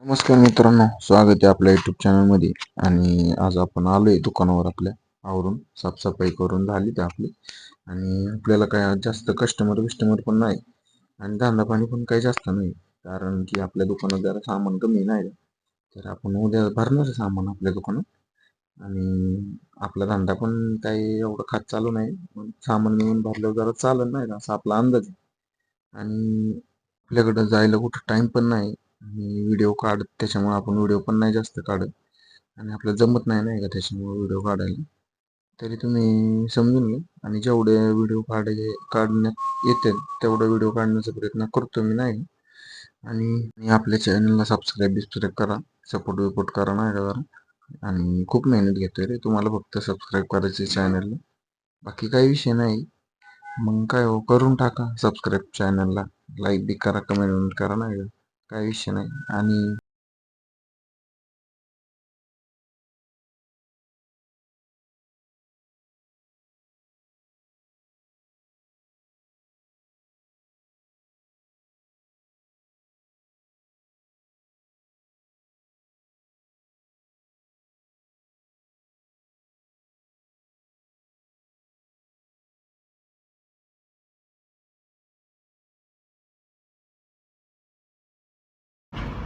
नमस्कार मित्रांनो, स्वागत आहे आपल्या युट्यूब चॅनलमध्ये. आणि आज आपण आलोय दुकानावर आपल्या आवरून साफसफाई करून झाली तर आपली. आणि आपल्याला काय आज जास्त कस्टमर पण नाही आणि धंदा पाणी पण काही जास्त नाही, कारण की आपल्या दुकानात जरा सामान कमी नाही. तर आपण उद्या भरणार सामान आपल्या दुकानात आणि आपला धंदा पण काही एवढं खात चालू नाही. पण सामान नेऊन भरल्यावर जरा चालत नाही का, असा आपला अंदाज आहे. आणि आपल्याकडं जायला कुठं टाइम पण नाही आणि व्हिडिओ काढत त्याच्यामुळे आपण व्हिडिओ पण नाही जास्त काढत आणि आपल्याला जमत नाही का त्याच्यामुळे व्हिडिओ काढायला. तरी तुम्ही समजून घ्या आणि जेवढे व्हिडिओ काढण्यात येते तेवढा व्हिडिओ काढण्याचा प्रयत्न करतो मी, नाही. आणि आपल्या चॅनलला सबस्क्राईब करा, सपोर्ट विपोर्ट करा नाही का जरा. आणि खूप मेहनत घेतोय रे, तुम्हाला फक्त सबस्क्राईब करायचे चॅनलला, बाकी काही विषय नाही. मग काय हो, करून टाका सबस्क्राईब चॅनलला, लाईक बी करा, कमेंट करा नाही का, काही विषय नाही. आणि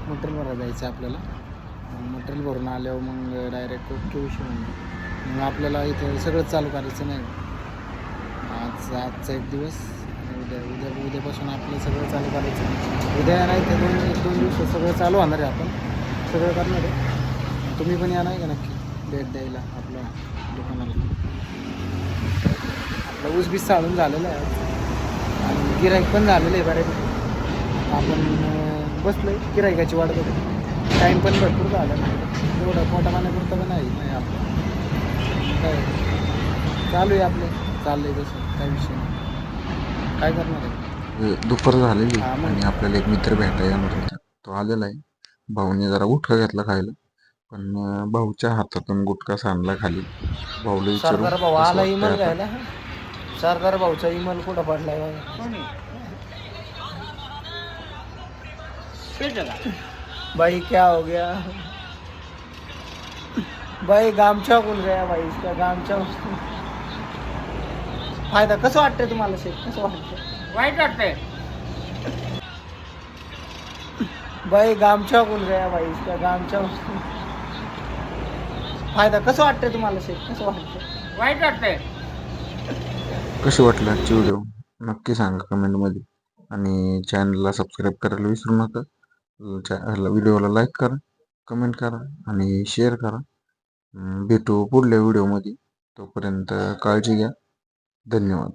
मटेरियल भरायला जायचं आपल्याला. मटेरियल भरून आल्यावर मग डायरेक्ट ओके विषय म्हणून मग आपल्याला इथं सगळं चालू करायचं नाही. आजचा एक दिवस उद्यापासून आपलं सगळं चालू करायचं. उद्या नाही तर दोन दिवस सगळं चालू होणार आहे. आपण सगळं करणार आहे. तुम्ही पण या नाही का नक्की भेट द्यायला आपल्या दुकानाला. आपला ऊस बीस चालून झालेला आहे आणि गिऱ्हाईक पण झालेलं आहे बऱ्यापैकी. आपण बसलो आहे गिऱ्हाईकाची वाट बघत. टाईम पण भरपूर झाला नाही, एवढं मोठा पाण्यापुरतं पण नाही आपलं. काय चालू आहे आपलं, चाललंय तसं, काही विषय नाही. काय करणार आहे. दुपार झालेली हां मग आणि आपल्याला एक मित्र भेटायला येणार होता, तो आलेला आहे. भाऊने जरा गुटखा घेतला खायला, पण भाऊच्या हातातून गुटखा सांडला खाली. भाऊला विचारू सरदार भाऊ कसं आला वाटतंय इमल आता. घ्यायला. सरदार भाऊचा इमल कुठं पडलाय भाई, क्या हो गया भाई, गामछा खुल गया भाई, इसका गामछा. फायदा कसं वाटतंय तुम्हाला शेख, कसं वाटतंय. वाईट वाटतंय भाई, गामछा खुल गया भाई, इसका गामछा. फायदा कसं वाटतंय तुम्हाला शेख, कसं वाटतंय. वाईट वाटतंय. कशी वाटली आजची व्हिडिओ नक्की सांगा कमेंटमध्ये. आणि चॅनलला सबस्क्राईब करायला विसरू नका. व्हिडिओला लाईक करा, कमेंट करा आणि शेअर करा. भेटू पुढल्या व्हिडिओमध्ये. तोपर्यंत काळजी घ्या. धन्यवाद.